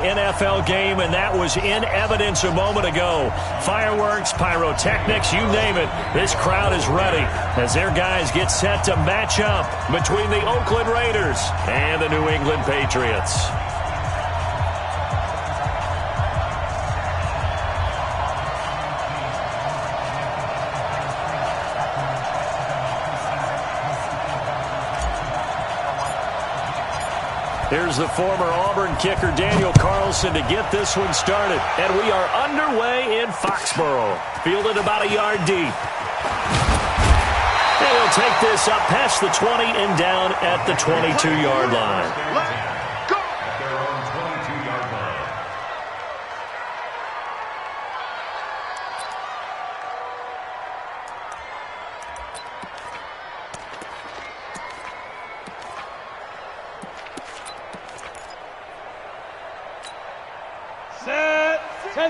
NFL game, and that was in evidence a moment ago. Fireworks, pyrotechnics, you name it. This crowd is ready as their guys get set to match up between the Oakland Raiders and the New England Patriots. Here's the former Auburn kicker, Daniel Carlson, to get this one started. And we are underway in Foxborough. Fielded about a yard deep. And he'll take this up past the 20 and down at the 22-yard line.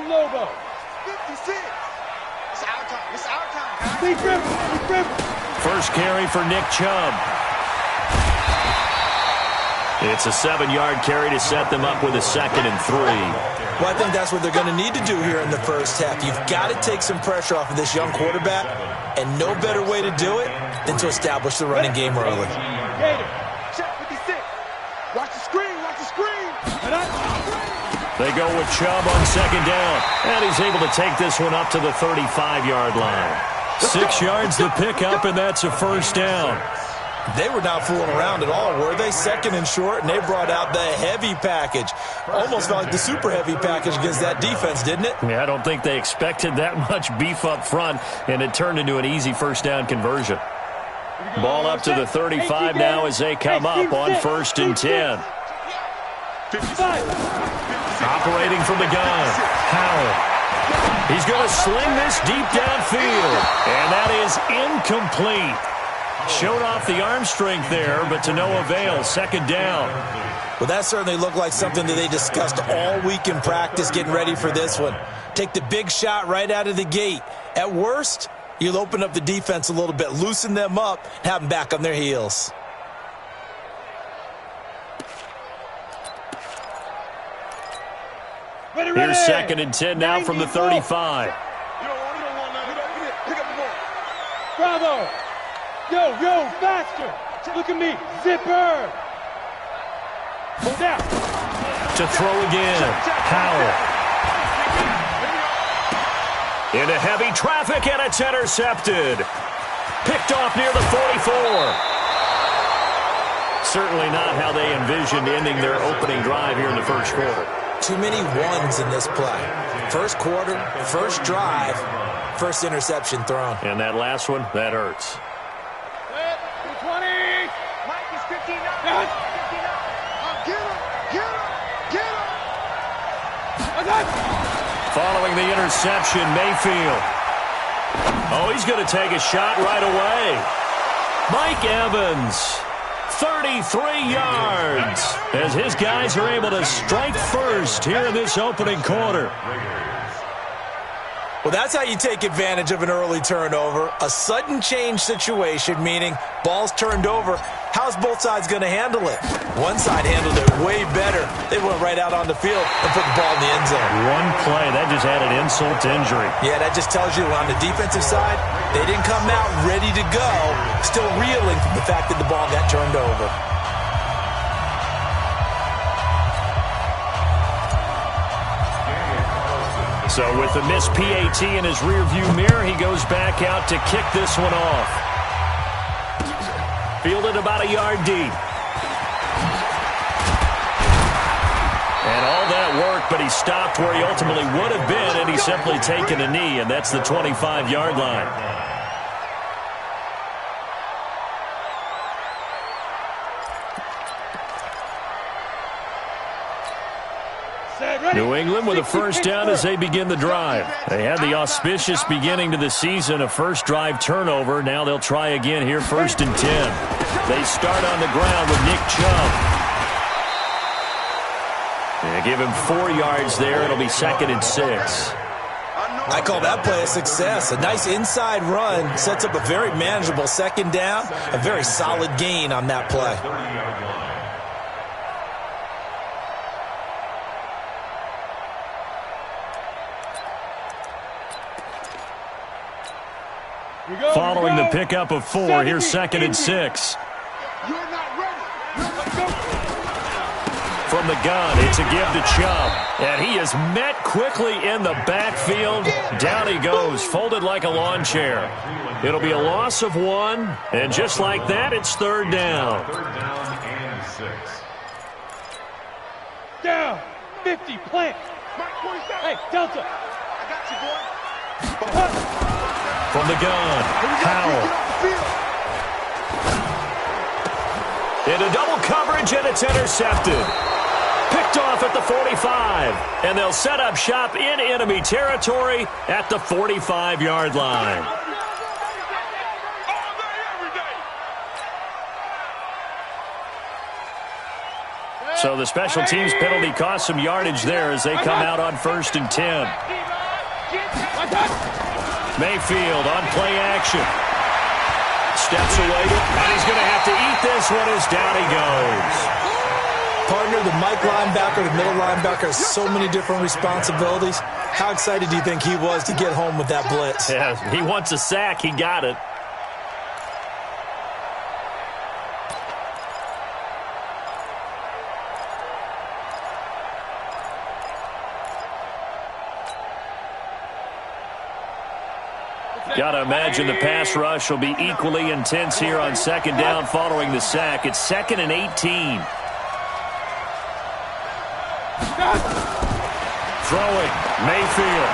Logo. 56. It's our time. It's our time. Big rip. First carry for Nick Chubb. It's a 7-yard carry to set them up with a 2nd and 3. Well, I think that's what they're going to need to do here in the first half. You've got to take some pressure off of this young quarterback, and no better way to do it than to establish the running game early. Gator, check 56. Watch the screen. They go with Chubb on 2nd down, and he's able to take this one up to the 35-yard line. 6 yards to pick up, and that's a first down. They were not fooling around at all, were they? 2nd and short, and they brought out the heavy package. Almost felt like the super heavy package against that defense, didn't it? Yeah, I don't think they expected that much beef up front, and it turned into an easy first down conversion. Ball up to the 35 now as they come up on 1st and 10. 55. Operating from the gun, Howell. He's going to sling this deep downfield, and that is incomplete. Showed off the arm strength there, but to no avail. 2nd down. Well, that certainly looked like something that they discussed all week in practice getting ready for this one. Take the big shot right out of the gate. At worst, you'll open up the defense a little bit, loosen them up, have them back on their heels. Here's 2nd and 10 now from the 35. Bravo! Yo, faster! Look at me, zipper! Hold down. To throw again, Howell. Into heavy traffic, and it's intercepted. Picked off near the 44. Certainly not how they envisioned ending their opening drive here in the first quarter. Too many ones in this play. First quarter, first drive, first interception thrown. And that last one, that hurts. 20. Mike is 59. Get him. Following the interception, Mayfield. Oh, he's going to take a shot right away. Mike Evans. 33 yards as his guys are able to strike first here in this opening quarter. Well, that's how you take advantage of an early turnover. A sudden change situation, meaning ball's turned over. How's both sides going to handle it? One side handled it way better. They went right out on the field and put the ball in the end zone. One play, that just added insult to injury. Yeah, that just tells you on the defensive side, they didn't come out ready to go, still reeling from the fact that the ball got turned over. So with the missed PAT in his rearview mirror, he goes back out to kick this one off. Fielded about a yard deep. And all that work, but he stopped where he ultimately would have been, and he's simply taken a knee, and that's the 25-yard line. New England with a first down as they begin the drive. They had the auspicious beginning to the season, a first drive turnover. Now they'll try again here, 1st and 10. They start on the ground with Nick Chubb. They give him 4 yards there. It'll be 2nd and 6. I call that play a success. A nice inside run sets up a very manageable 2nd down. A very solid gain on that play. Following the pickup of 4, here's 2nd and 6. You're not ready. Let's go. From the gun, it's a give to Chubb. And he is met quickly in the backfield. Down he goes, folded like a lawn chair. It'll be a loss of 1, and just like that, it's 3rd down. 3rd down and 6. Down. 50, plant. Hey, Delta. I got you, boy. From the gun, Howell. Into double coverage, and it's intercepted. Picked off at the 45, and they'll set up shop in enemy territory at the 45-yard line. So the special teams penalty cost some yardage there as they come out on 1st and 10. Mayfield on play action. Steps away, and he's going to have to eat this one as down he goes. Partner, the Mike linebacker, the middle linebacker has so many different responsibilities. How excited do you think he was to get home with that blitz? Yeah, he wants a sack. He got it. Got to imagine the pass rush will be equally intense here on 2nd down following the sack. It's 2nd and 18. Throwing, Mayfield.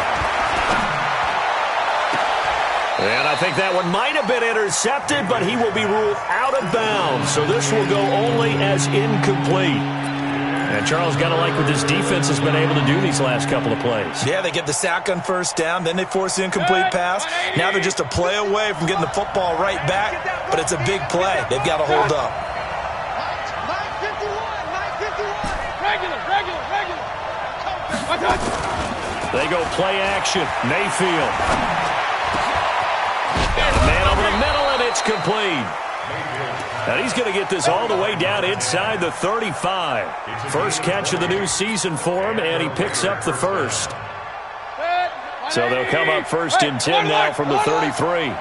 And I think that one might have been intercepted, but he will be ruled out of bounds. So this will go only as incomplete. And Charles, got to like what this defense has been able to do these last couple of plays. Yeah, they get the sack on 1st down, then they force the incomplete pass. Now they're just a play away from getting the football right back, but it's a big play. They've got to hold up. 951. Regular. They go play action. Mayfield. Got a man over the middle, and it's complete. And he's going to get this all the way down inside the 35. First catch of the new season for him, and he picks up the first. So they'll come up 1st and 10 now from the 33.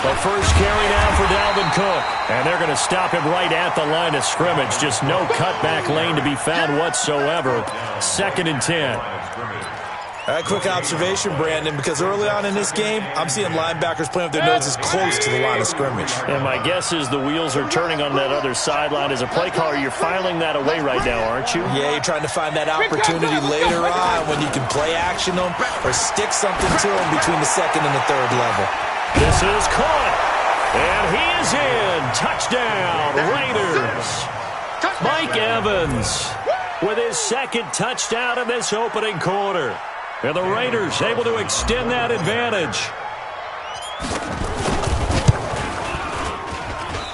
The first carry now for Dalvin Cook. And they're going to stop him right at the line of scrimmage. Just no cutback lane to be found whatsoever. 2nd and 10. All right, quick observation, Brandon, because early on in this game, I'm seeing linebackers playing with their noses close to the line of scrimmage. And my guess is the wheels are turning on that other sideline. As a play caller, you're filing that away right now, aren't you? Yeah, you're trying to find that opportunity later on when you can play action them or stick something to them between the 2nd and the 3rd level. This is caught, and he is in. Touchdown, Raiders. Mike Evans with his 2nd touchdown in this opening quarter. And the Raiders able to extend that advantage.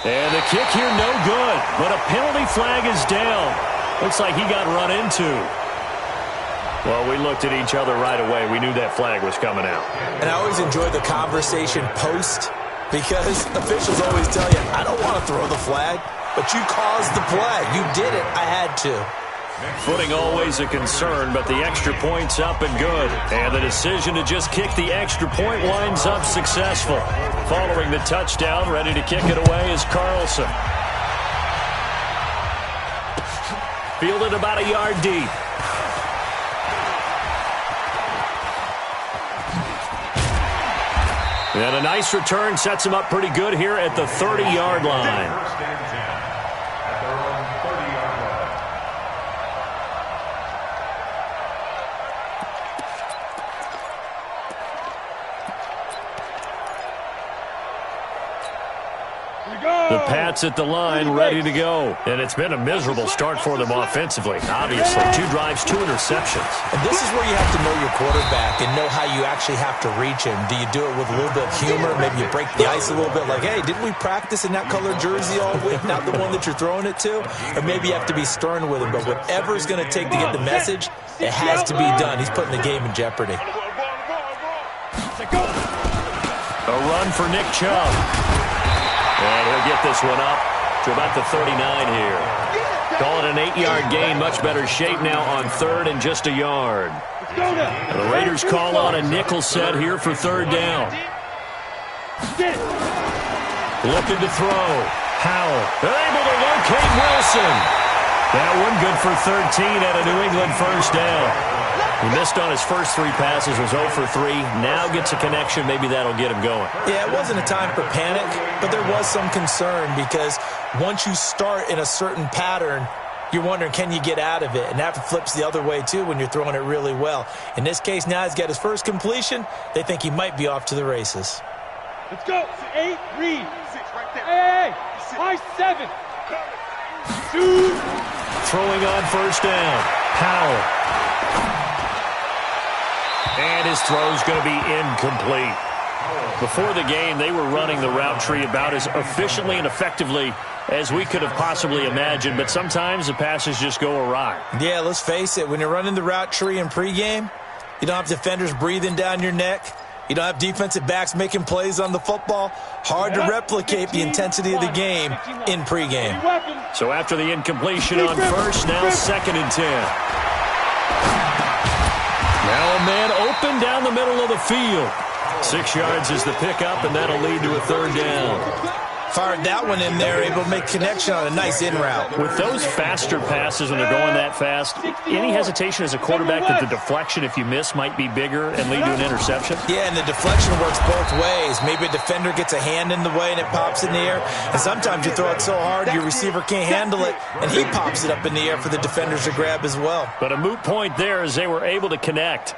And the kick here no good, but a penalty flag is down. Looks like he got run into. Well, we looked at each other right away. We knew that flag was coming out. And I always enjoy the conversation post because officials always tell you, I don't want to throw the flag, but you caused the play. You did it. I had to. Footing always a concern, but the extra point's up and good. And the decision to just kick the extra point winds up successful. Following the touchdown, ready to kick it away is Carlson. Fielded about a yard deep. And a nice return sets him up pretty good here at the 30-yard line. The Pats at the line, ready to go. And it's been a miserable start for them offensively. Obviously, 2 drives, 2 interceptions. And this is where you have to know your quarterback and know how you actually have to reach him. Do you do it with a little bit of humor? Maybe you break the ice a little bit like, hey, didn't we practice in that colored jersey all week, not the one that you're throwing it to? Or maybe you have to be stern with him. But whatever it's going to take to get the message, it has to be done. He's putting the game in jeopardy. A run for Nick Chubb. And he'll get this one up to about the 39 here. Call it an 8-yard gain. Much better shape now on 3rd and just a yard. The Raiders call on a nickel set here for 3rd down. Looking to throw. Howell. They're able to locate Wilson. That one good for 13 at a New England first down. He missed on his first 3 passes, was 0 for 3. Now gets a connection. Maybe that'll get him going. Yeah, it wasn't a time for panic, but there was some concern because once you start in a certain pattern, you're wondering, can you get out of it? And that flips the other way, too, when you're throwing it really well. In this case, now he's got his first completion. They think he might be off to the races. Let's go. 8, read. 6 right there. Hey, 5-7. 2. Throwing on first down. Howell. And his throw's going to be incomplete. Before the game, they were running the route tree about as efficiently and effectively as we could have possibly imagined, but sometimes the passes just go awry. Yeah, let's face it. When you're running the route tree in pregame, you don't have defenders breathing down your neck. You don't have defensive backs making plays on the football. Hard to replicate the intensity of the game in pregame. So after the incompletion on first, now 2nd and 10. Now a man open down the middle of the field. 6 yards is the pickup, and that'll lead to a 3rd down. Fired that one in there, able to make connection on a nice in route. With those faster passes when they're going that fast, any hesitation as a quarterback that the deflection, if you miss, might be bigger and lead to an interception? Yeah, and the deflection works both ways. Maybe a defender gets a hand in the way and it pops in the air. And sometimes you throw it so hard your receiver can't handle it, and he pops it up in the air for the defenders to grab as well. But a moot point there as they were able to connect.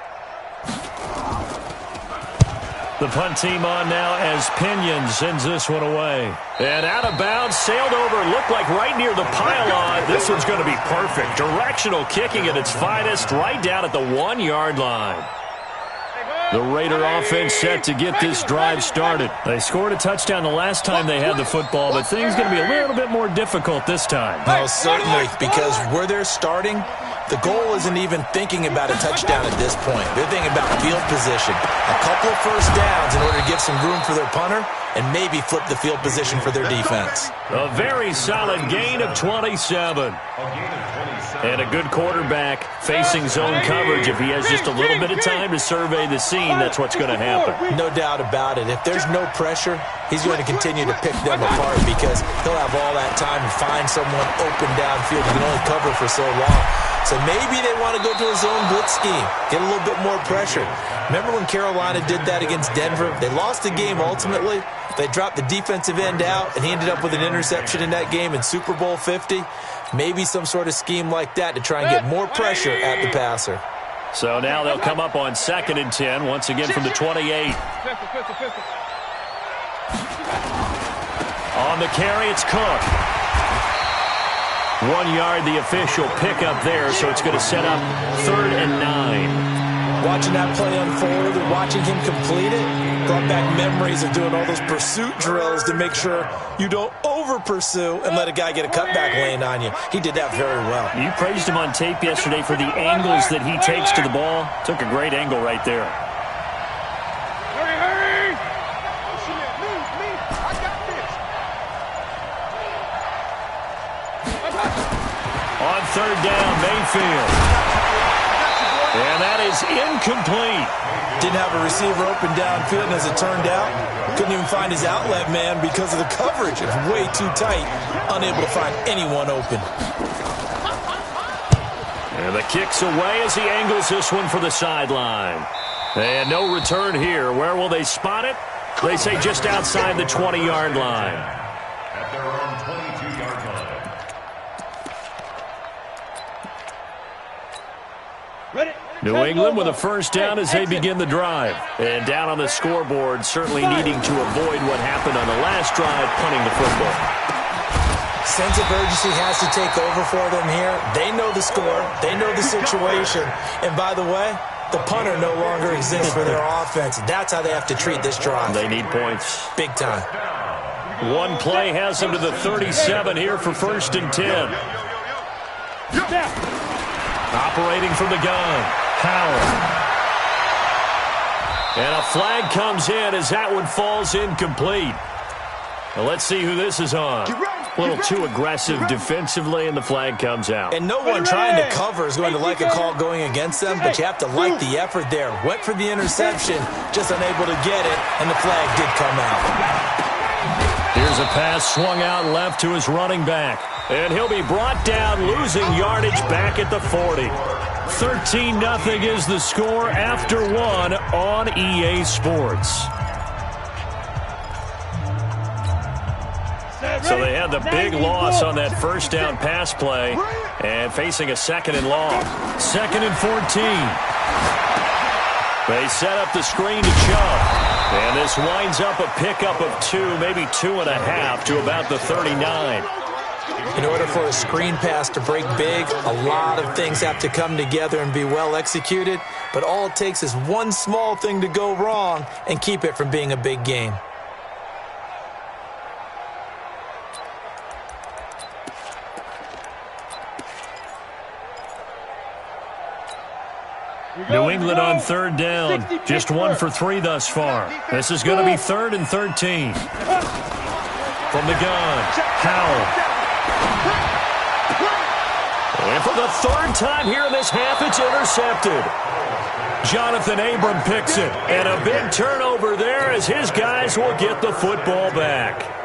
The punt team on now as Pinion sends this one away. And out of bounds, sailed over, looked like right near the pylon. This one's going to be perfect. Directional kicking at its finest, right down at the 1-yard line. The Raider offense set to get this drive started. They scored a touchdown the last time they had the football, but things going to be a little bit more difficult this time. Oh, certainly, because where they're starting, the goal isn't even thinking about a touchdown at this point. They're thinking about field position. A couple of first downs in order to give some room for their punter and maybe flip the field position for their defense. A very solid gain of 27. And a good quarterback facing zone coverage. If he has just a little bit of time to survey the scene, that's what's going to happen. No doubt about it. If there's no pressure, he's going to continue to pick them apart because he'll have all that time to find someone open downfield. He can only cover for so long. So maybe they want to go to a zone blitz scheme, get a little bit more pressure. Remember when Carolina did that against Denver? They lost the game ultimately. They dropped the defensive end out, and he ended up with an interception in that game in Super Bowl 50. Maybe some sort of scheme like that to try and get more pressure at the passer. So now they'll come up on 2nd and 10, once again from the 28. On the carry, it's Cook. 1 yard, the official pickup there, so it's going to set up 3rd and 9. Watching that play unfold and watching him complete it brought back memories of doing all those pursuit drills to make sure you don't over-pursue and let a guy get a cutback lane on you. He did that very well. You praised him on tape yesterday for the angles that he takes to the ball. Took a great angle right there. Hurry, hurry! Me. I got this. On 3rd down, Mayfield. And that is incomplete. Didn't have a receiver open downfield, and as it turned out, couldn't even find his outlet man because of the coverage. It was way too tight, unable to find anyone open. And the kick's away as he angles this one for the sideline. And no return here. Where will they spot it? They say just outside the 20-yard line. At their own 22-yard line. New England with a first down as they begin the drive. And down on the scoreboard, certainly needing to avoid what happened on the last drive, punting the football. Sense of urgency has to take over for them here. They know the score. They know the situation. And by the way, the punter no longer exists for their offense. That's how they have to treat this drive. They need points. Big time. One play has them to the 37 here for 1st and 10. Operating from the gun, Howell. And a flag comes in as that one falls incomplete. Well, let's see who this is on. A little too aggressive defensively, and the flag comes out. And no one trying to cover is going to like a call going against them, but you have to like the effort there. Went for the interception, just unable to get it, and the flag did come out. Here's a pass swung out left to his running back. And he'll be brought down, losing yardage back at the 40. 13-0 is the score after one on EA Sports. So they had the big loss on that first down pass play and facing a 2nd and long. 2nd and 14. They set up the screen to Chubb. And this winds up a pickup of 2, maybe 2.5 to about the 39. In order for a screen pass to break big, a lot of things have to come together and be well executed. But all it takes is one small thing to go wrong and keep it from being a big game. New England on 3rd down. Just 1 for 3 thus far. This is going to be 3rd and 13. From the gun, Howell. And for the 3rd time here in this half, it's intercepted. Jonathan Abram picks it. And a big turnover there as his guys will get the football back.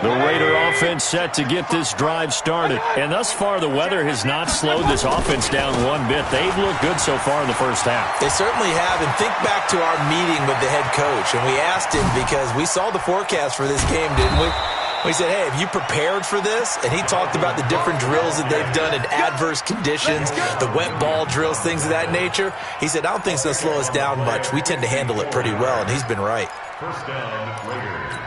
The Raider offense set to get this drive started. And thus far, the weather has not slowed this offense down one bit. They've looked good so far in the first half. They certainly have. And think back to our meeting with the head coach. And we asked him because we saw the forecast for this game, didn't we? We said, hey, have you prepared for this? And he talked about the different drills that they've done in adverse conditions, the wet ball drills, things of that nature. He said, I don't think it's going to slow us down much. We tend to handle it pretty well, and he's been right. First down, Raiders.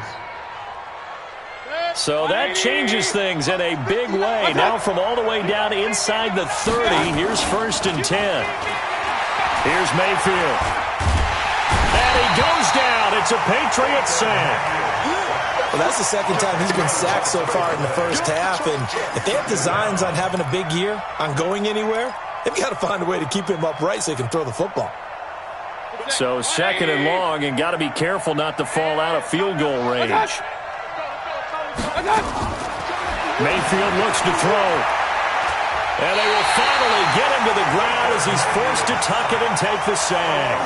So that changes things in a big way. Now from all the way down inside the 30, here's 1st and 10. Here's Mayfield. And he goes down. It's a Patriots sack. Well, that's the 2nd time he's been sacked so far in the first half. And if they have designs on having a big year, on going anywhere, they've got to find a way to keep him upright so he can throw the football. So 2nd and long, and got to be careful not to fall out of field goal range. Mayfield looks to throw. And they will finally get him to the ground as he's forced to tuck it and take the sack.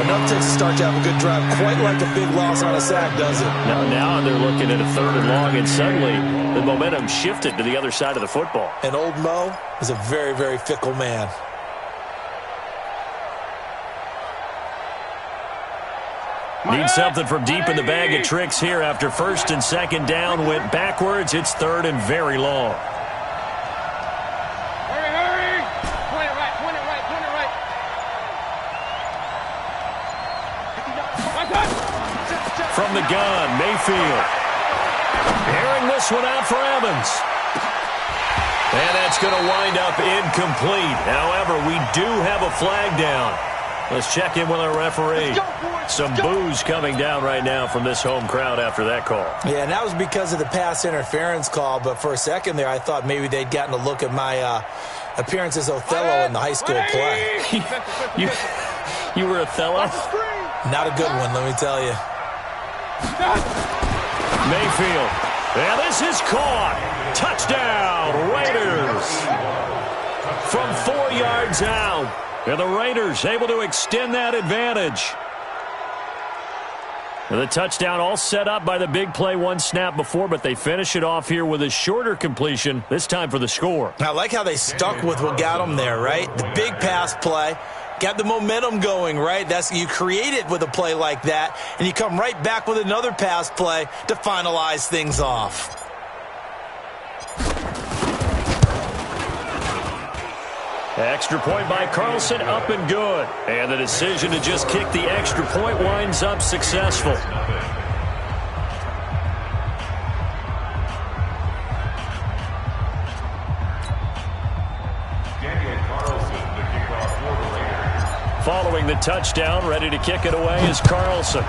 Enough takes a start to have a good drive. Quite like a big loss on a sack, does it? Now they're looking at a 3rd and long, and suddenly the momentum shifted to the other side of the football. And old Mo is a very, very fickle man. Need something from deep in the bag of tricks here after 1st and 2nd down went backwards. It's 3rd and very long. Hurry! Point it right. From the gun, Mayfield. Airing this one out for Evans. And that's going to wind up incomplete. However, we do have a flag down. Let's check in with our referee. Some boos coming down right now from this home crowd after that call. Yeah, and that was because of the pass interference call. But for a second there, I thought maybe they'd gotten a look at my appearance as Othello in the high school play. You were Othello? Not a good one, let me tell you. Mayfield. And this is caught. Touchdown, Raiders. From 4 yards out. And the Raiders able to extend that advantage. And the touchdown all set up by the big play one snap before, but they finish it off here with a shorter completion, this time for the score. I like how they stuck with what got them there, right? The big pass play. Got the momentum going, right? You create it with a play like that, and you come right back with another pass play to finalize things off. Extra point by Carlson, up and good. And the decision to just kick the extra point winds up successful. Daniel Carlson, the kickoff for the Raiders. Following the touchdown, ready to kick it away is Carlson.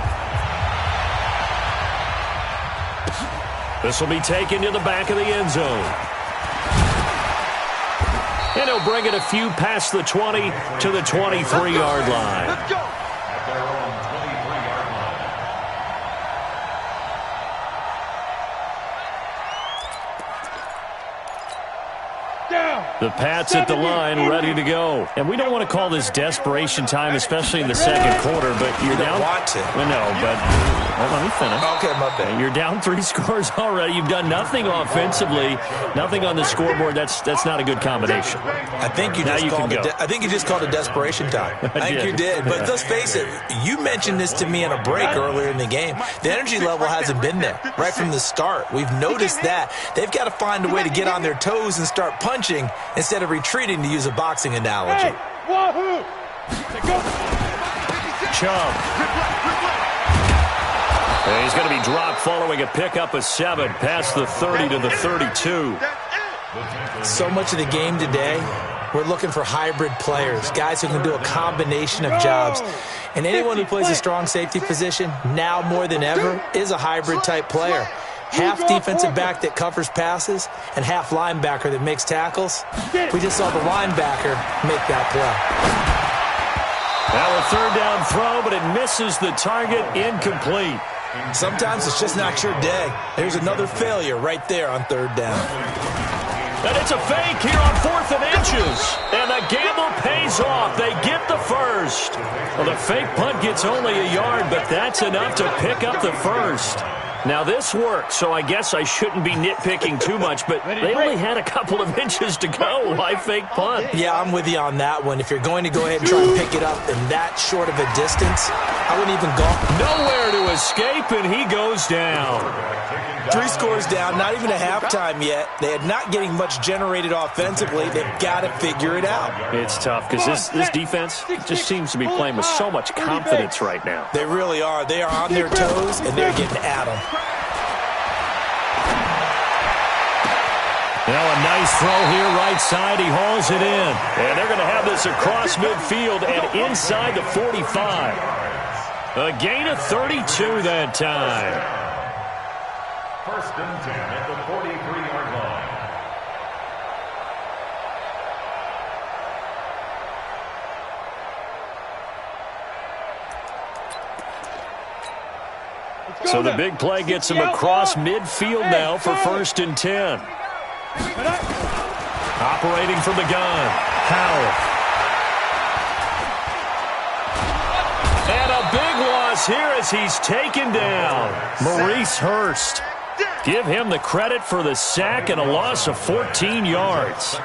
This will be taken to the back of the end zone. And he'll bring it a few past the 20 to the 23-yard line. Let's go. At their own 23-yard The Pats at the line, ready to go. And we don't want to call this desperation time, especially in the second quarter, but you're down. You don't want to. Well, no, but let me finish. Okay, my bad. You're down 3 scores already. You've done nothing offensively, nothing on the scoreboard. That's not a good combination. I think you just called it desperation time. I think you did. But let's face it, you mentioned this to me in a break earlier in the game. The energy level hasn't been there right from the start. We've noticed that. They've got to find a way to get on their toes and start punching instead of retreating, to use a boxing analogy. Chubb. And he's going to be dropped following a pickup of 7 past the 30 to the 32. So much of the game today, we're looking for hybrid players, guys who can do a combination of jobs. And anyone who plays a strong safety position, now more than ever, is a hybrid type player. Half defensive back that covers passes and half linebacker that makes tackles. We just saw the linebacker make that play. Now a third down throw, but it misses the target, incomplete. Sometimes it's just not your day. There's another failure right there on third down. And it's a fake here on 4th and inches. And the gamble pays off. They get the first. Well, the fake punt gets only a yard, but that's enough to pick up the first. Now, this worked, so I guess I shouldn't be nitpicking too much, but they only had a couple of inches to go. Why fake punt? Yeah, I'm with you on that one. If you're going to go ahead and try and pick it up in that short of a distance, I wouldn't even go. Nowhere to escape, and he goes down. 3 scores down, not even a halftime yet. They are not getting much generated offensively. They've got to figure it out. It's tough because this defense just seems to be playing with so much confidence right now. They really are. They are on their toes, and they're getting at them. Now a nice throw here, right side. He hauls it in. And they're going to have this across midfield and inside the 45. A gain of 32 that time. First and 10 at the 43-yard line. So the big play gets him across midfield now for 1st and 10. Operating from the gun, Howell. And a big loss here as he's taken down. Maurice Hurst. Give him the credit for the sack and a loss of 14 yards.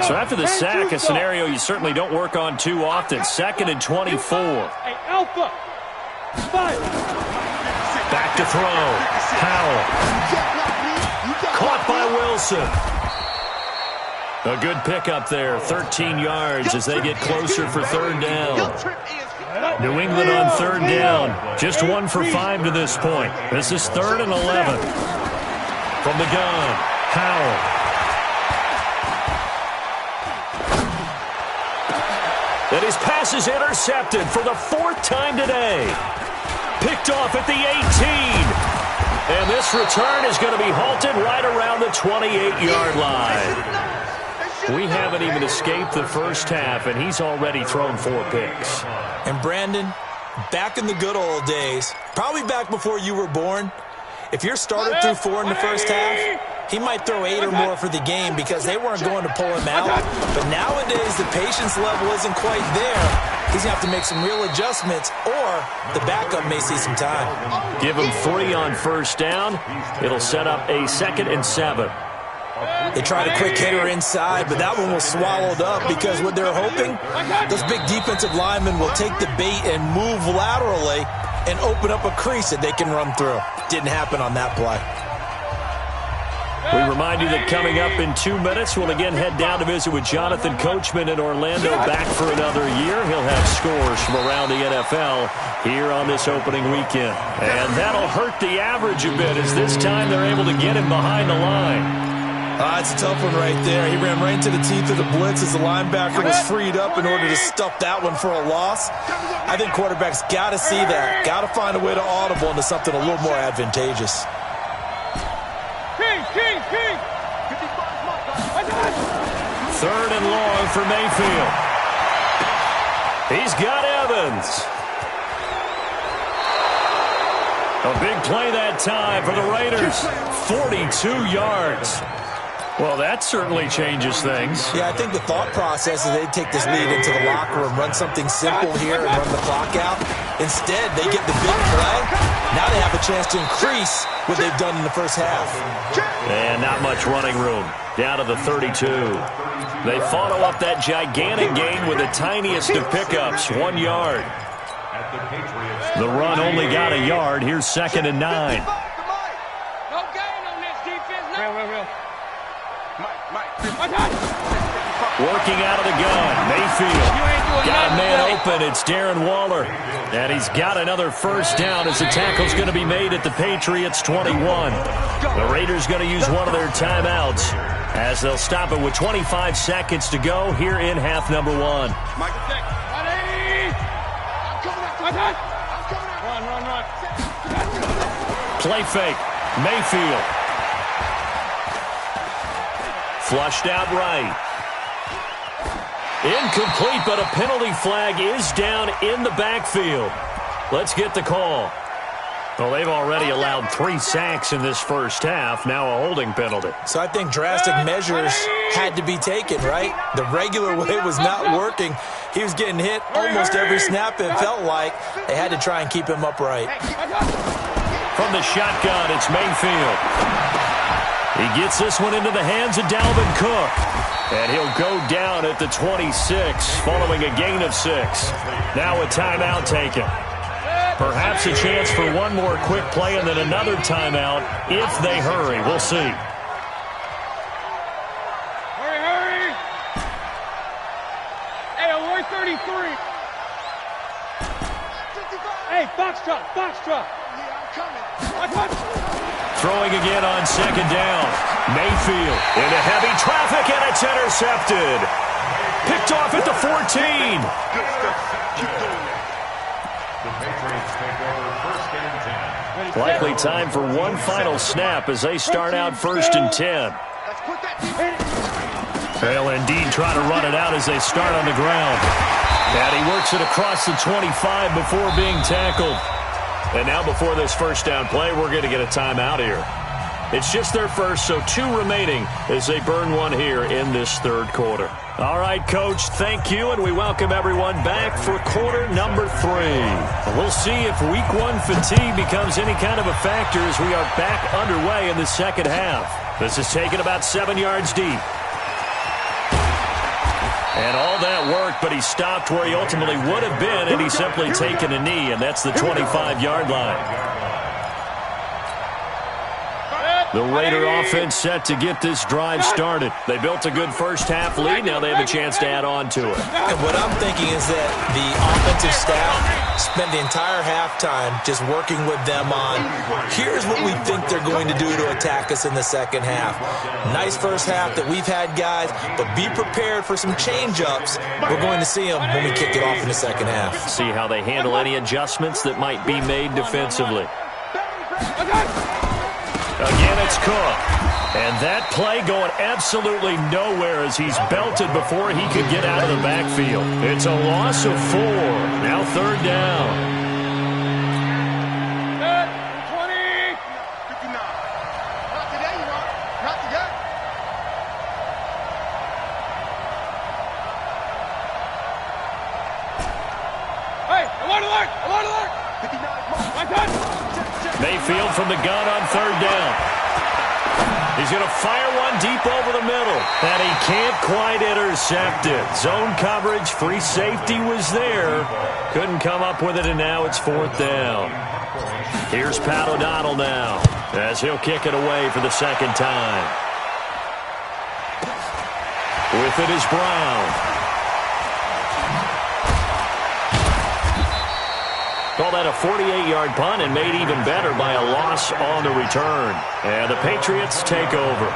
So after the sack, a scenario you certainly don't work on too often. 2nd and 24. Alpha. Back to throw. Howell. Caught by Wilson. A good pickup there. 13 yards as they get closer for 3rd down. New England on 3rd down. Just 1 for 5 to this point. This is 3rd and 11. From the gun, Howell. And his pass is intercepted for the 4th time today. Picked off at the 18. And this return is going to be halted right around the 28-yard line. We haven't even escaped the first half, and he's already thrown 4 picks. And Brandon, back in the good old days, probably back before you were born, if your starter threw 4 in the first half, he might throw 8 or more for the game because they weren't going to pull him out. But nowadays, the patience level isn't quite there. He's going to have to make some real adjustments, or the backup may see some time. Give him 3 on 1st down. It'll set up a 2nd and 7. They tried a quick hitter inside, but that one was swallowed up because what they're hoping, those big defensive linemen will take the bait and move laterally and open up a crease that they can run through. Didn't happen on that play. We remind you that coming up in 2 minutes, we'll again head down to visit with Jonathan Coachman in Orlando, back for another year. He'll have scores from around the NFL here on this opening weekend. And that'll hurt the average a bit as this time they're able to get him behind the line. It's a tough one right there. He ran right into the teeth of the blitz as the linebacker was freed up in order to stuff that one for a loss. I think quarterbacks got to see that. Got to find a way to audible into something a little more advantageous. King. 3rd and long for Mayfield. He's got Evans. A big play that time for the Raiders. 42 yards. Well, that certainly changes things. Yeah, I think the thought process is they'd take this lead into the locker room, run something simple here and run the clock out. Instead, they get the big play. Now they have a chance to increase what they've done in the first half. And not much running room. Down to the 32. They follow up that gigantic gain with the tiniest of pickups, 1 yard. The run only got a yard. Here's 2nd and 9. No gain on this defense. Real. Working out of the gun, Mayfield. Got a man open. It's Darren Waller. And he's got another first down as the tackle's going to be made at the Patriots' 21. The Raiders going to use one of their timeouts as they'll stop it with 25 seconds to go here in half number 1. Run. Play fake. Mayfield. Flushed out right. Incomplete, but a penalty flag is down in the backfield. Let's get the call. Well, they've already allowed 3 sacks in this first half. Now a holding penalty. So I think drastic measures had to be taken, right? The regular way was not working. He was getting hit almost every snap, it felt like. They had to try and keep him upright. From the shotgun, it's Mayfield. He gets this one into the hands of Dalvin Cook. And he'll go down at the 26 following a gain of 6. Now a timeout taken. Perhaps a chance for one more quick play and then another timeout if they hurry. We'll see. Hurry. Hey, alert 33. Hey, box drop. Yeah, I'm coming. Throwing again on 2nd down. Mayfield into heavy traffic, and it's intercepted. Picked off at the 14. Likely time for one final snap as they start out 1st and 10. They'll indeed try to run it out as they start on the ground. And he works it across the 25 before being tackled. And now before this first down play, we're going to get a timeout here. It's just their first, so 2 remaining as they burn one here in this 3rd quarter. All right, Coach, thank you, and we welcome everyone back for quarter number 3. We'll see if week 1 fatigue becomes any kind of a factor as we are back underway in the second half. This is taken about 7 yards deep. And all that work, but he stopped where he ultimately would have been, and he's simply taken a knee, and that's the 25-yard line. The Raider offense set to get this drive started. They built a good first half lead. Now they have a chance to add on to it. And what I'm thinking is that the offensive staff spent the entire halftime just working with them on, here's what we think they're going to do to attack us in the second half. Nice first half that we've had, guys, but be prepared for some change-ups. We're going to see them when we kick it off in the second half. See how they handle any adjustments that might be made defensively. Again, it's Cook. And that play going absolutely nowhere as he's belted before he could get out of the backfield. It's a loss of 4. Now 3rd down. 20. 59. Not today, you know. Not today. Hey, alert. 59. My gun. Mayfield from the gun on 3rd down. He's going to fire one deep over the middle. And he can't quite intercept it. Zone coverage, free safety was there. Couldn't come up with it, and now it's 4th down. Here's Pat O'Donnell now as he'll kick it away for the 2nd time. With it is Brown. Call that a 48-yard punt and made even better by a loss on the return. And the Patriots take over.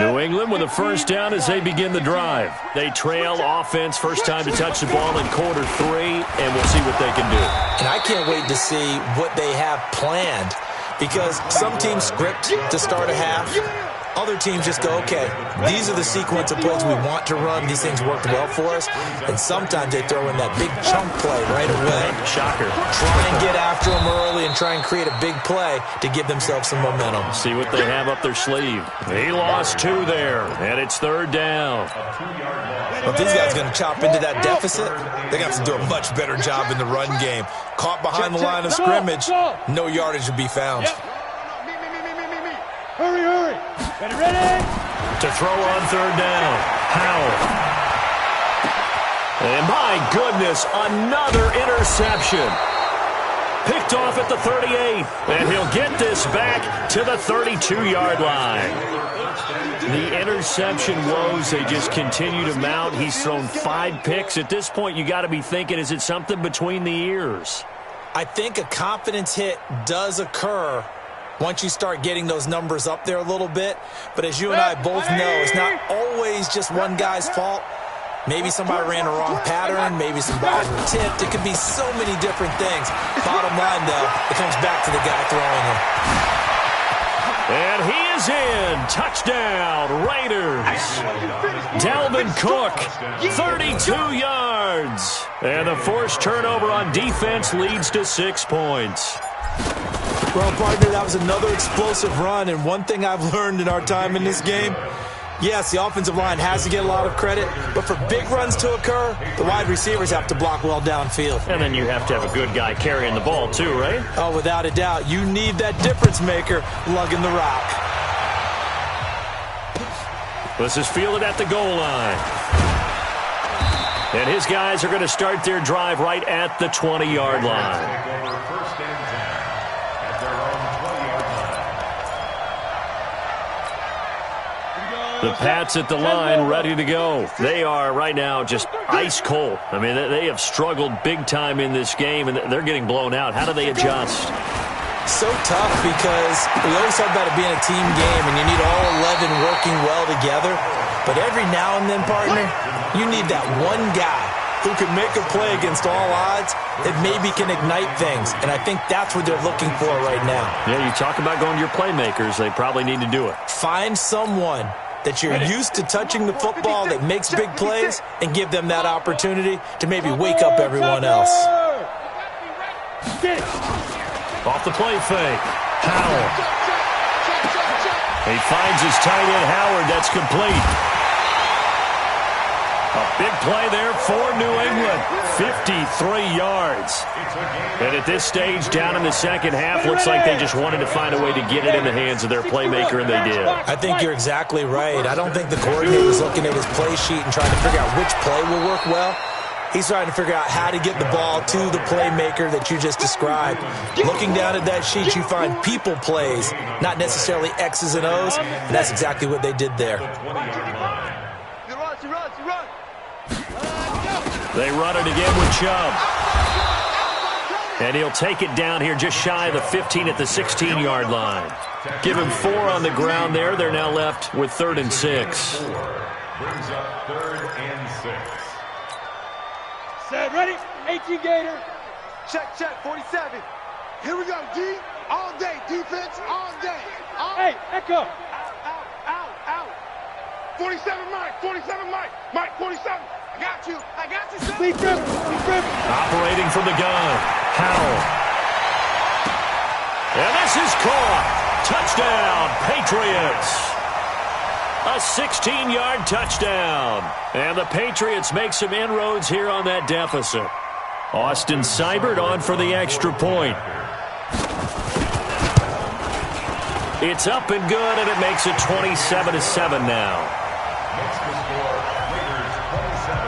New England with a first down as they begin the drive. They trail offense, first time to touch the ball in quarter 3, and we'll see what they can do. And I can't wait to see what they have planned, because some teams script to start a half. Other teams just go, okay, these are the sequence of plays we want to run. These things worked well for us. And sometimes they throw in that big chunk play right away. Shocker. Try and get after them early and try and create a big play to give themselves some momentum. See what they have up their sleeve. He lost 2 there, and it's 3rd down. Well, if these guys are going to chop into that deficit, they're going to have to do a much better job in the run game. Caught behind the line of scrimmage, no yardage to be found. Hurry, hurry. Ready? To throw on 3rd down. Howell. And my goodness, another interception. Picked off at the 38, and he'll get this back to the 32-yard line. The interception woes, they just continue to mount. He's thrown 5 picks. At this point, you got to be thinking, is it something between the ears? I think a confidence hit does occur once you start getting those numbers up there a little bit. But as you and I both know, it's not always just one guy's fault. Maybe somebody ran a wrong pattern. Maybe some balls were tipped. It could be so many different things. Bottom line, though, it comes back to the guy throwing them. And he is in. Touchdown, Raiders. Dalvin Cook, 32 yards. And the forced turnover on defense leads to 6 points. Well, partner, that was another explosive run. And one thing I've learned in our time in this game, yes, the offensive line has to get a lot of credit, but for big runs to occur, the wide receivers have to block well downfield. And then you have to have a good guy carrying the ball too, right? Oh, without a doubt. You need that difference maker lugging the rock. This is fielded at the goal line. And his guys are going to start their drive right at the 20-yard line. The Pats at the line, ready to go. They are right now just ice cold. I mean, they have struggled big time in this game, and they're getting blown out. How do they adjust? So tough because we always talk about it being a team game, and you need all 11 working well together. But every now and then, partner, you need that one guy who can make a play against all odds that maybe can ignite things. And I think that's what they're looking for right now. Yeah, you talk about going to your playmakers. They probably need to do it. Find someone that you're used to touching the football that makes big plays and give them that opportunity to maybe wake up everyone else. Off the play fake. Howell. He finds his tight end, Howard. That's complete. A big play there for New England. 53 yards. And at this stage, down in the second half, looks like they just wanted to find a way to get it in the hands of their playmaker, and they did. I think you're exactly right. I don't think the coordinator was looking at his play sheet and trying to figure out which play will work well. He's trying to figure out how to get the ball to the playmaker that you just described. Looking down at that sheet, you find people plays, not necessarily X's and O's, and that's exactly what they did there. They run it again with Chubb. And he'll take it down here just shy of the 15 at the 16-yard line. Give him 4 on the ground there. They're now left with 3rd and 6. Brings up 3rd and 6. Set, ready? 18 Gator. Check, 47. Here we go, D. All day, defense, all day. Hey, Echo. Out. 47 Mike, 47. I got you, son. Sleep river. Operating from the gun. Howell. And this is caught. Touchdown, Patriots. A 16-yard touchdown. And the Patriots make some inroads here on that deficit. Austin Seibert on for the extra point. It's up and good, and it makes it 27-7 now. Makes the score Raiders 27,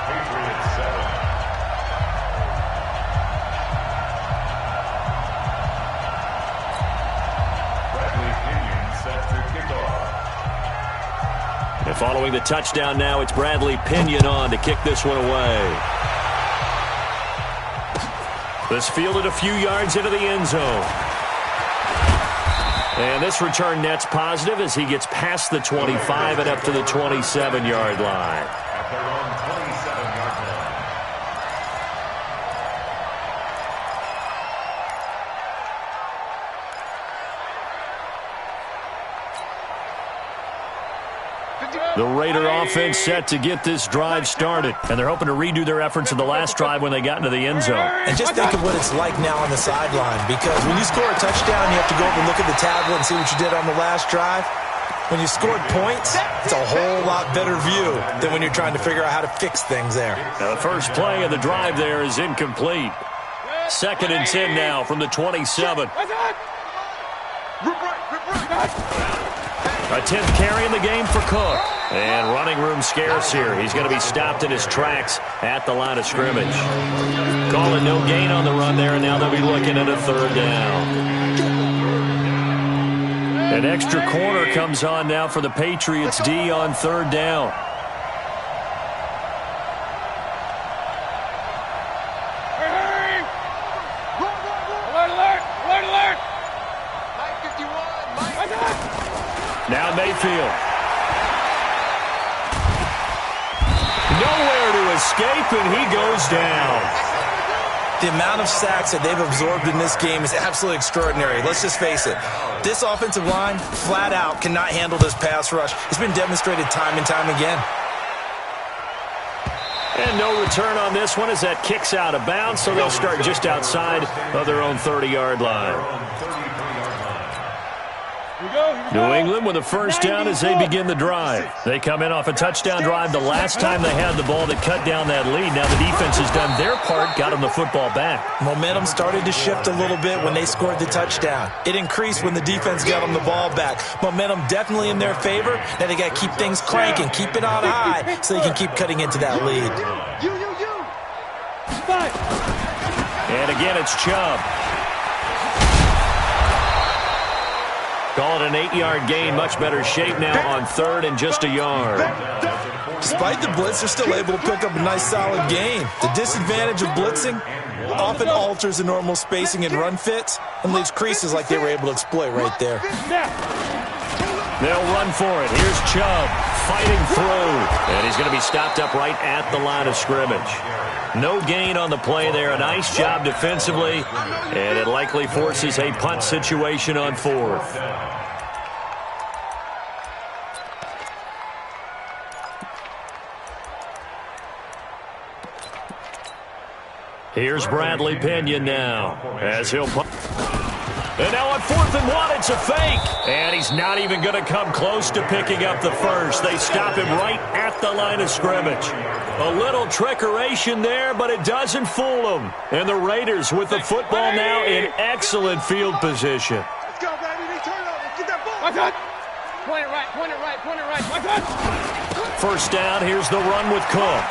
Patriots 7. Bradley Pinion set to kickoff. And following the touchdown now, it's Bradley Pinion on to kick this one away. This fielded a few yards into the end zone. And this return net's positive as he gets past the 25 and up to the 27-yard line. At their own 27-yard line. The Raider offense set to get this drive started, and they're hoping to redo their efforts in the last drive when they got into the end zone. And just think of what it's like now on the sideline, because when you score a touchdown, you have to go over and look at the tablet and see what you did on the last drive. When you scored points, it's a whole lot better view than when you're trying to figure out how to fix things there. Now, the first play of the drive there is incomplete. 2nd and 10 now from the 27. A 10th carry in the game for Cook. And running room scarce here. He's going to be stopped in his tracks at the line of scrimmage. Calling no gain on the run there, and now they'll be looking at a 3rd down. An extra corner comes on now for the Patriots D on 3rd down. Now Mayfield. Nowhere to escape, and he goes down. The amount of sacks that they've absorbed in this game is absolutely extraordinary. Let's just face it. This offensive line, flat out, cannot handle this pass rush. It's been demonstrated time and time again. And no return on this one as that kicks out of bounds, so they'll start just outside of their own 30-yard line. New England with a 1st down as they begin the drive. They come in off a touchdown drive the last time they had the ball that cut down that lead. Now the defense has done their part, got them the football back. Momentum started to shift a little bit when they scored the touchdown. It increased when the defense got them the ball back. Momentum definitely in their favor. Now they got to keep things cranking, keep it on high so they can keep cutting into that lead. And again, it's Chubb. Call it an 8-yard gain. Much better shape now on 3rd and just a yard. Despite the blitz, they're still able to pick up a nice solid gain. The disadvantage of blitzing often alters the normal spacing and run fits and leaves creases like they were able to exploit right there. They'll run for it. Here's Chubb fighting through. And he's going to be stopped up right at the line of scrimmage. No gain on the play there. A nice job defensively. And it likely forces a punt situation on 4th. Here's Bradley Pinion now as he'll punt. And now on 4th and 1, it's a fake. And he's not even going to come close to picking up the first. They stop him right at the line of scrimmage. A little trickeration there, but it doesn't fool them. And the Raiders with the football now in excellent field position. Let's go, baby. Turn over. Get that ball. Point it right, point it right, point it right. 1st down, here's the run with Cook.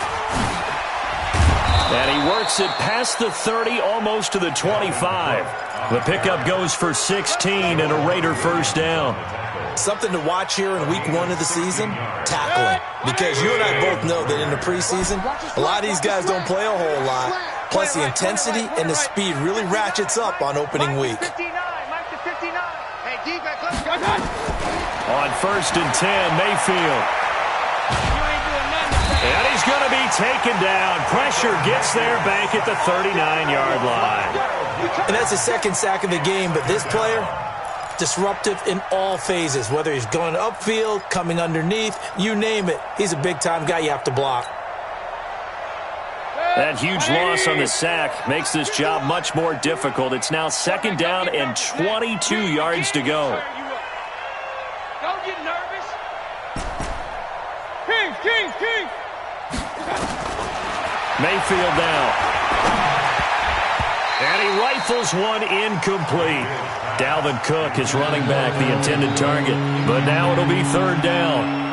And he works it past the 30, almost to the 25. The pickup goes for 16 and a Raider 1st down. Something to watch here in week 1 of the season, tackling. Because you and I both know that in the preseason, a lot of these guys don't play a whole lot. Plus the intensity and the speed really ratchets up on opening week. On 1st and 10, Mayfield. And he's going to be taken down. Pressure gets there back at the 39-yard line. And that's his 2nd sack of the game, but this player, disruptive in all phases, whether he's going upfield, coming underneath, you name it. He's a big-time guy you have to block. That huge loss on the sack makes this job much more difficult. It's now 2nd down and 22 yards to go. Don't get nervous. King. Mayfield now. And he rifles one incomplete. Dalvin Cook is running back, the intended target. But now it'll be 3rd down.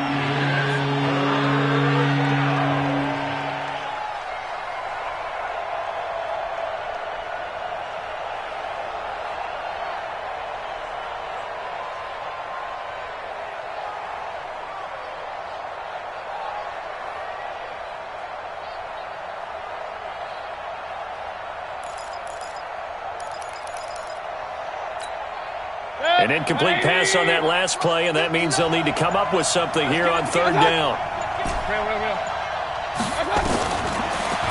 An incomplete pass on that last play, and that means they'll need to come up with something here on 3rd down.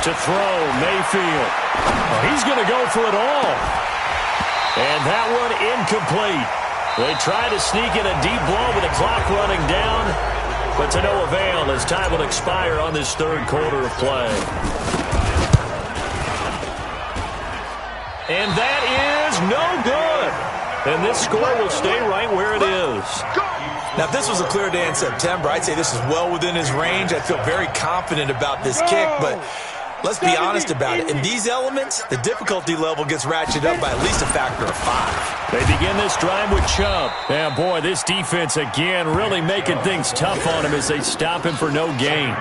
To throw, Mayfield. Oh, he's going to go for it all. And that one incomplete. They try to sneak in a deep blow with the clock running down. But to no avail as time will expire on this third quarter of play. And that is no good. And this score will stay right where it is. Now, if this was a clear day in September, I'd say this is well within his range. I feel very confident about this kick, but let's be honest about it. In these elements, the difficulty level gets ratcheted up by at least a factor of 5. They begin this drive with Chubb. And, boy, this defense, again, really making things tough on him as they stop him for no gain.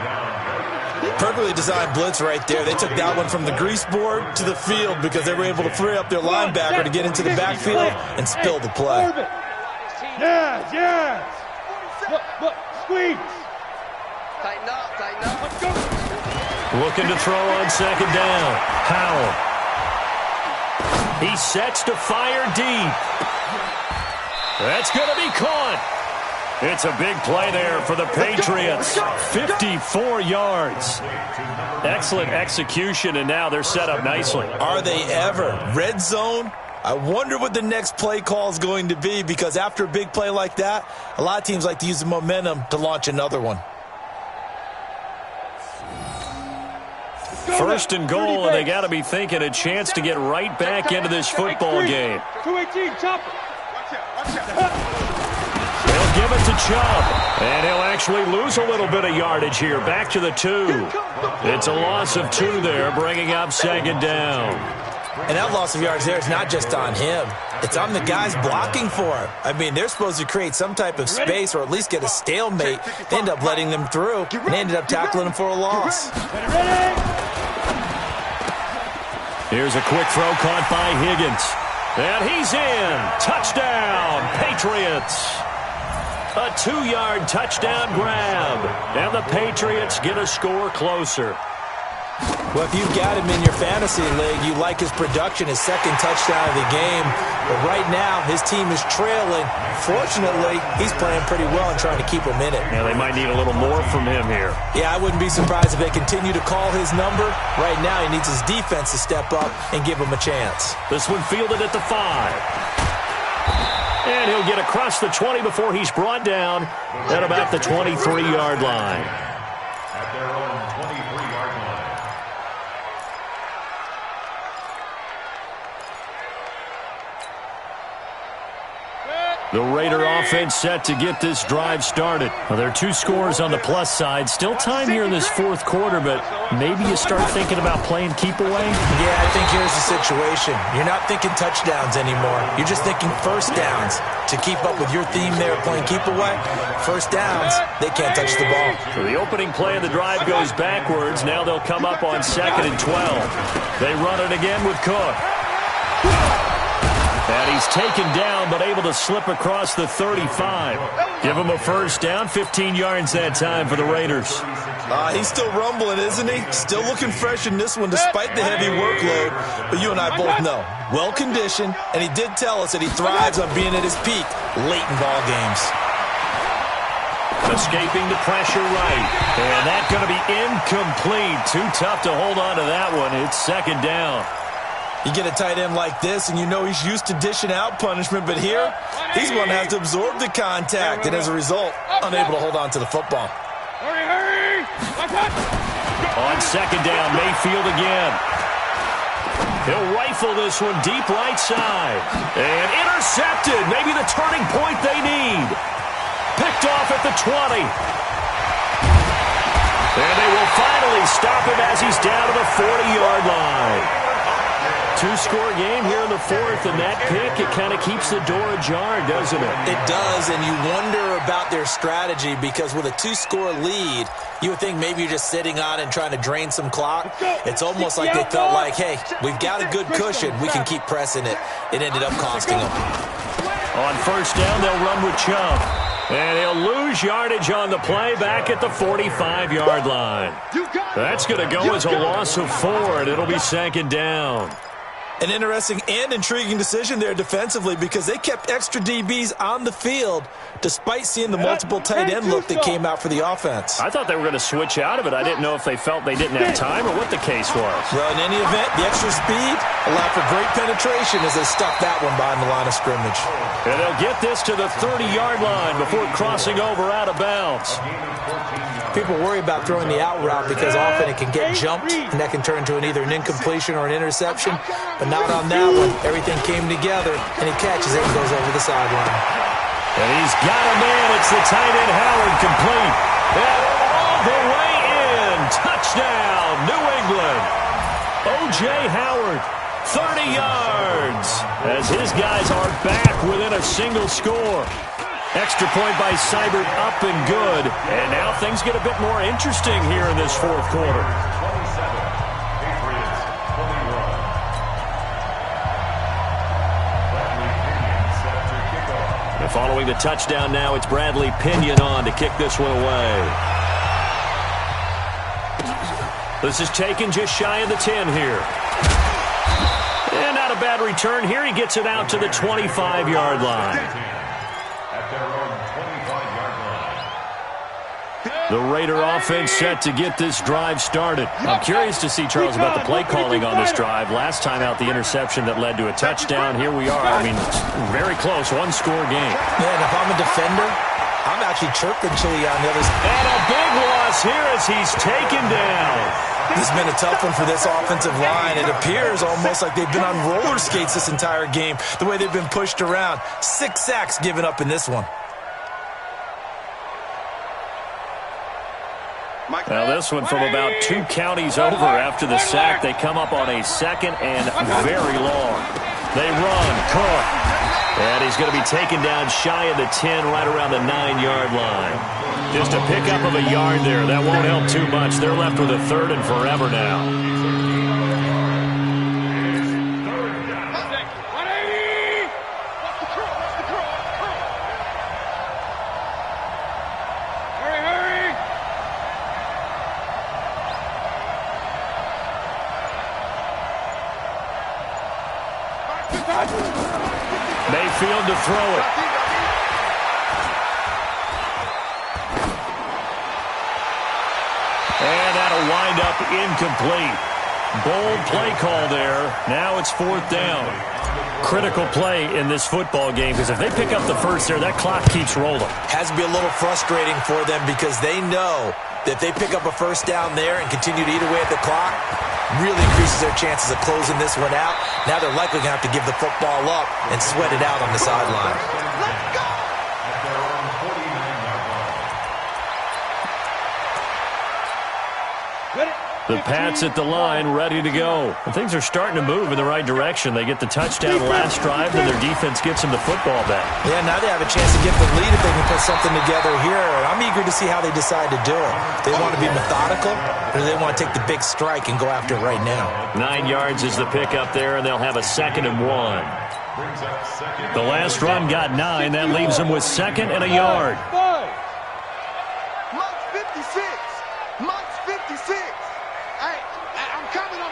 Perfectly designed blitz right there. They took that one from the grease board to the field because they were able to free up their linebacker to get into the backfield and spill the play. Yes, yes. Look, squeeze. Tighten up. Let's go. Looking to throw on second down. Howell. He sets to fire deep. That's going to be caught. It's a big play there for the Patriots. 54 yards. Excellent execution, and now they're set up nicely. Are they ever? Red zone? I wonder what the next play call is going to be, because after a big play like that, a lot of teams like to use the momentum to launch another one. First and goal, and they got to be thinking a chance to get right back into this football game. 218, chop. They'll give it to Chubb, and he'll actually lose a little bit of yardage here. Back to the 2. It's a loss of 2 there, bringing up second down. And that loss of yards there is not just on him. It's on the guys blocking for him. I mean, they're supposed to create some type of space or at least get a stalemate. They end up letting them through, and they ended up tackling him for a loss. Here's a quick throw caught by Higgins. And he's in. Touchdown, Patriots. A 2-yard touchdown grab. And the Patriots get a score closer. Well, if you've got him in your fantasy league, you like his production, his second touchdown of the game. But right now, his team is trailing. Fortunately, he's playing pretty well and trying to keep him in it. Yeah, they might need a little more from him here. Yeah, I wouldn't be surprised if they continue to call his number. Right now, he needs his defense to step up and give him a chance. This one fielded at the 5. And he'll get across the 20 before he's brought down at about the 23-yard line. At their own 23-yard line. The Raider offense set to get this drive started. Well, there are 2 scores on the plus side. Still time here in this fourth quarter, but maybe you start thinking about playing keep away? Yeah, I think here's the situation. You're not thinking touchdowns anymore. You're just thinking first downs. To keep up with your theme there playing keep away, first downs, they can't touch the ball. So the opening play of the drive goes backwards. Now they'll come up on 2nd and 12. They run it again with Cook. And he's taken down, but able to slip across the 35. Give him a first down, 15 yards that time for the Raiders. He's still rumbling, isn't he? Still looking fresh in this one despite the heavy workload. But you and I both know, well-conditioned, and he did tell us that he thrives on being at his peak late in ball games. Escaping the pressure right. And that's going to be incomplete. Too tough to hold on to that one. It's second down. You get a tight end like this, and you know he's used to dishing out punishment, but here, he's going to have to absorb the contact, and as a result, unable to hold on to the football. Hurry! On second down, Mayfield again. He'll rifle this one deep right side. And intercepted. Maybe the turning point they need. Picked off at the 20. And they will finally stop him as he's down to the 40-yard line. 2-score game here in the fourth, and that pick, it kind of keeps the door ajar, doesn't it? It does, and you wonder about their strategy because with a 2-score lead, you would think maybe you're just sitting on and trying to drain some clock. It's almost like they felt like, hey, we've got a good cushion. We can keep pressing it. It ended up costing them. On first down, they'll run with Chubb. And he'll lose yardage on the play back at the 45-yard line. That's going to go as a loss of 4, and it'll be second down. An interesting and intriguing decision there defensively because they kept extra DBs on the field despite seeing the multiple tight end look that came out for the offense. I thought they were going to switch out of it. I didn't know if they felt they didn't have time or what the case was. Well, in any event, the extra speed allowed for great penetration as they stuck that one behind the line of scrimmage. And they'll get this to the 30-yard line before crossing over out of bounds. People worry about throwing the out route because often it can get jumped, and that can turn into either an incompletion or an interception. But not on that one. Everything came together, and he catches it and goes over the sideline. And he's got a man. It's the tight end, Howard, complete. And all the way in. Touchdown, New England. O.J. Howard, 30 yards, as his guys are back within a single score. Extra point by Seibert, up and good. And now things get a bit more interesting here in this fourth quarter. 27. Patriots 21. Bradley Pinion set to kick off. And following the touchdown now, it's Bradley Pinion on to kick this one away. This is taken just shy of the 10 here. And not a bad return here. He gets it out to the 25-yard line. The Raider offense set to get this drive started. I'm curious to see, Charles, about the play calling on this drive. Last time out, the interception that led to a touchdown. Here we are. I mean, very close, one-score game. Man, if I'm a defender, I'm actually chirping Chili on the other side. And a big loss here as he's taken down. This has been a tough one for this offensive line. It appears almost like they've been on roller skates this entire game, the way they've been pushed around. 6 sacks given up in this one. Now this one from about 2 counties over after the sack. They come up on a second and very long. They run, Cook. And he's going to be taken down shy of the 10, right around the 9-yard line. Just a pickup of a yard there. That won't help too much. They're left with a 3rd and forever now. Mayfield to throw it. And that'll wind up incomplete. Bold play call there. Now it's 4th down. Critical play in this football game because if they pick up the first there, that clock keeps rolling. Has to be a little frustrating for them because they know that if they pick up a first down there and continue to eat away at the clock, really increases their chances of closing this one out. Now they're likely going to have to give the football up and sweat it out on the sideline. Let's go! At their own 49-yard line. The Pats at the line, ready to go. And things are starting to move in the right direction. They get the touchdown last drive, and their defense gets them the football back. Yeah, now they have a chance to get the lead if they can put something together here. I'm eager to see how they decide to do it. They want to be methodical, or do they want to take the big strike and go after it right now? 9 yards is the pickup there, and they'll have a 2nd and 1. The last run got 9. That leaves them with 2nd and a yard. March 56. March 56. Hey, I'm coming.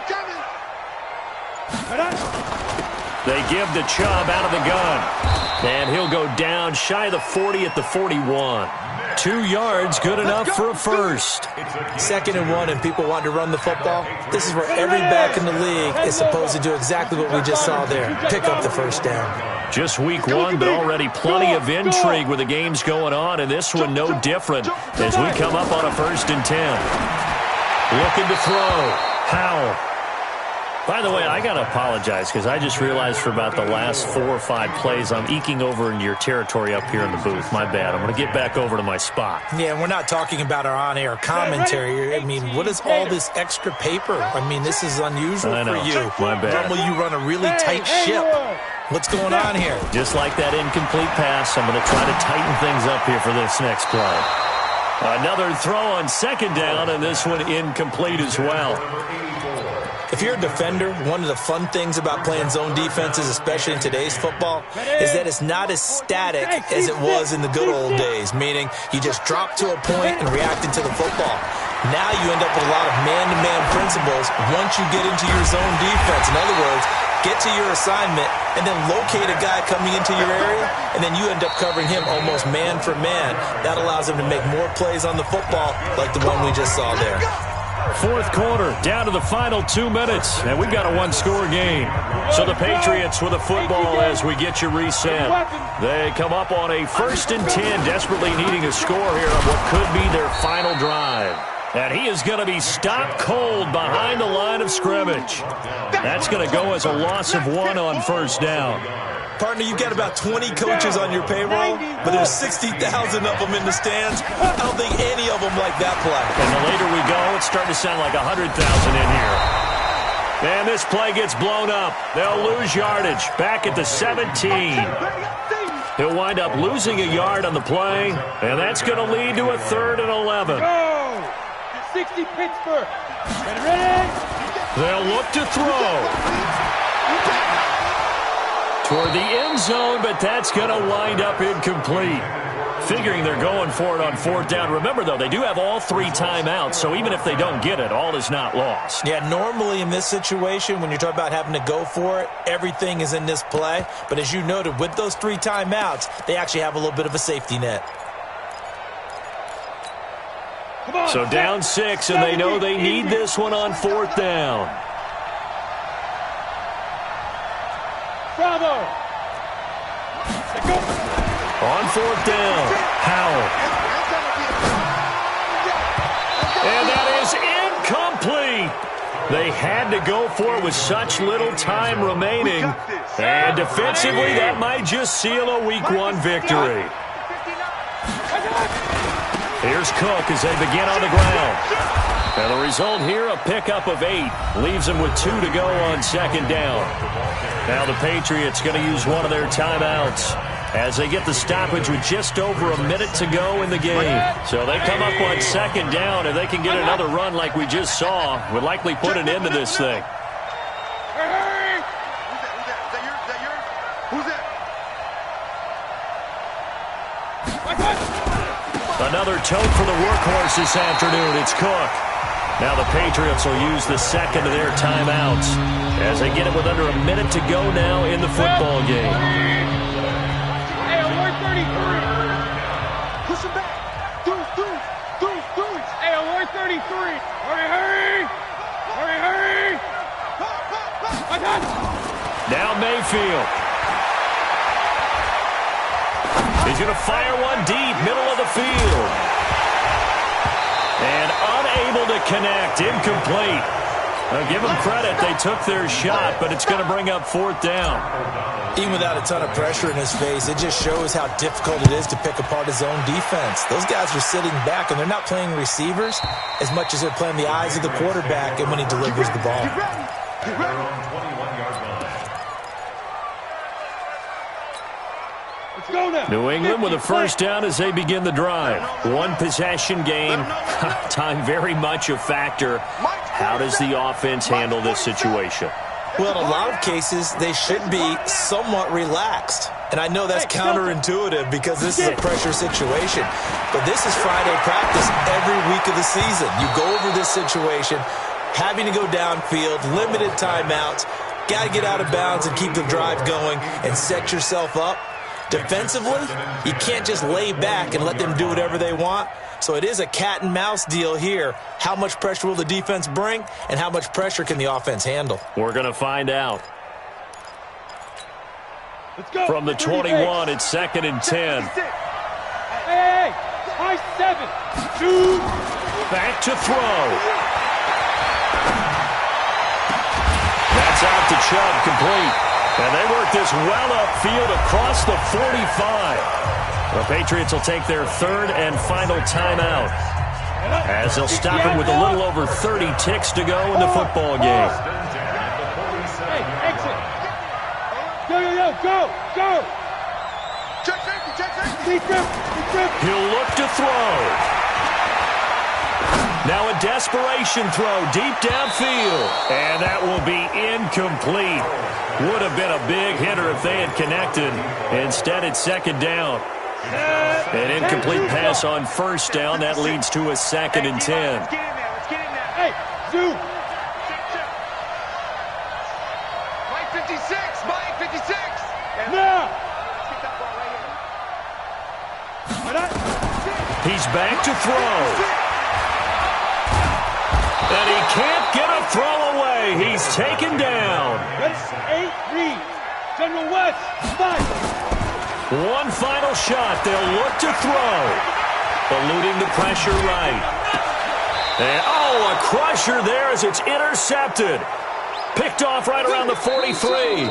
They give the Chubb out of the gun. And he'll go down shy of the 40 at the 41. 2 yards, good enough for a first. 2nd and 1, and people want to run the football. This is where every back in the league is supposed to do exactly what we just saw there. Pick up the first down. Just week 1, but already plenty of intrigue with the games going on, and this one no different as we come up on a 1st and 10. Looking to throw. Howell. By the way, I got to apologize because I just realized for about the last 4 or 5 plays I'm eking over into your territory up here in the booth. My bad. I'm going to get back over to my spot. Yeah, and we're not talking about our on-air commentary. I mean, what is all this extra paper? I mean, this is unusual for you. My bad. Normally you run a really tight ship. What's going on here? Just like that incomplete pass, I'm going to try to tighten things up here for this next play. Another throw on 2nd down, and this one incomplete as well. If you're a defender, one of the fun things about playing zone defenses, especially in today's football, is that it's not as static as it was in the good old days, meaning you just drop to a point and react into the football. Now you end up with a lot of man-to-man principles once you get into your zone defense. In other words, get to your assignment, and then locate a guy coming into your area, and then you end up covering him almost man for man. That allows him to make more plays on the football like the one we just saw there. Fourth quarter, down to the final 2 minutes, and we've got a one-score game. So the Patriots with a football as we get you reset. They come up on a 1st and 10, desperately needing a score here on what could be their final drive. And he is going to be stopped cold behind the line of scrimmage. That's going to go as a loss of 1 on 1st down. Partner, you've got about 20 coaches on your payroll, but there's 60,000 of them in the stands. I don't think any of them like that play. And the later we go, it's starting to sound like 100,000 in here. And this play gets blown up. They'll lose yardage back at the 17. He'll wind up losing a yard on the play, and that's going to lead to a 3rd and 11. Go! 60 Pittsburgh. Get ready. They'll look to throw toward the end zone, but that's going to wind up incomplete. Figuring they're going for it on 4th down. Remember, though, they do have all 3 timeouts, so even if they don't get it, all is not lost. Yeah, normally in this situation, when you're talking about having to go for it, everything is in this play. But as you noted, with those 3 timeouts, they actually have a little bit of a safety net. So down 6, and they know they need this one on 4th down. Bravo! On 4th down, Howell. And that is incomplete. They had to go for it with such little time remaining. And defensively, that might just seal a Week 1 victory. Here's Cook as they begin on the ground. And the result here, a pickup of 8. Leaves them with 2 to go on 2nd down. Now the Patriots going to use one of their timeouts as they get the stoppage with just over a minute to go in the game. So they come up on 2nd down. If they can get another run like we just saw, would likely put an end to this thing. Another tote for the workhorse this afternoon. It's Cook. Now the Patriots will use the 2nd of their timeouts as they get it with under a minute to go now in the football game. Hey, alert 33. Push him back. Deuce. Hey, alert 33. Hurry. Now Mayfield. He's going to fire one deep, middle of the field. And unable to connect, incomplete. Now give them credit, they took their shot, but it's going to bring up 4th down. Even without a ton of pressure in his face, it just shows how difficult it is to pick apart his own defense. Those guys are sitting back, and they're not playing receivers as much as they're playing the eyes of the quarterback and when he delivers the ball. Get ready. New England with a 1st down as they begin the drive. One possession game. Time very much a factor. How does the offense handle this situation? Well, in a lot of cases, they should be somewhat relaxed. And I know that's counterintuitive because this is a pressure situation. But this is Friday practice every week of the season. You go over this situation, having to go downfield, limited timeouts, got to get out of bounds and keep the drive going and set yourself up. Defensively, you can't just lay back and let them do whatever they want. So it is a cat and mouse deal here. How much pressure will the defense bring, and how much pressure can the offense handle? We're going to find out. Let's go. From the 21, it's 2nd and 10. Hey, high 7. Shoot. Back to throw. That's out to Chubb, complete. And they work this well upfield across the 45. The Patriots will take their 3rd and final timeout as they'll stop him with a little over 30 ticks to go in the football game. Hey, exit. Go. Check safety. He'll look to throw. Now a desperation throw deep downfield. And that will be incomplete. Would have been a big hitter if they had connected. Instead, it's 2nd down. An incomplete pass on 1st down. That leads to a 2nd and 10. Let's get in there. Hey, zoom. Right 56. Now! He's back to throw. And he can't get a throw away. He's taken down. That's 8 reads. General West, 9. One final shot. They'll look to throw. Eluding the pressure right. And, a crusher there as it's intercepted. Picked off right around the 43.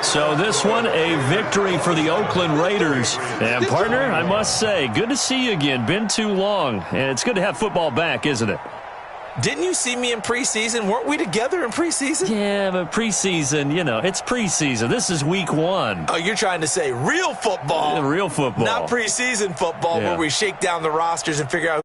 So this one, a victory for the Oakland Raiders. And, partner, I must say, good to see you again. Been too long. And it's good to have football back, isn't it? Didn't you see me in preseason? Weren't we together in preseason? Yeah, but preseason, it's preseason. This is week 1. Oh, you're trying to say real football. Real football. Not preseason football where we shake down the rosters and figure out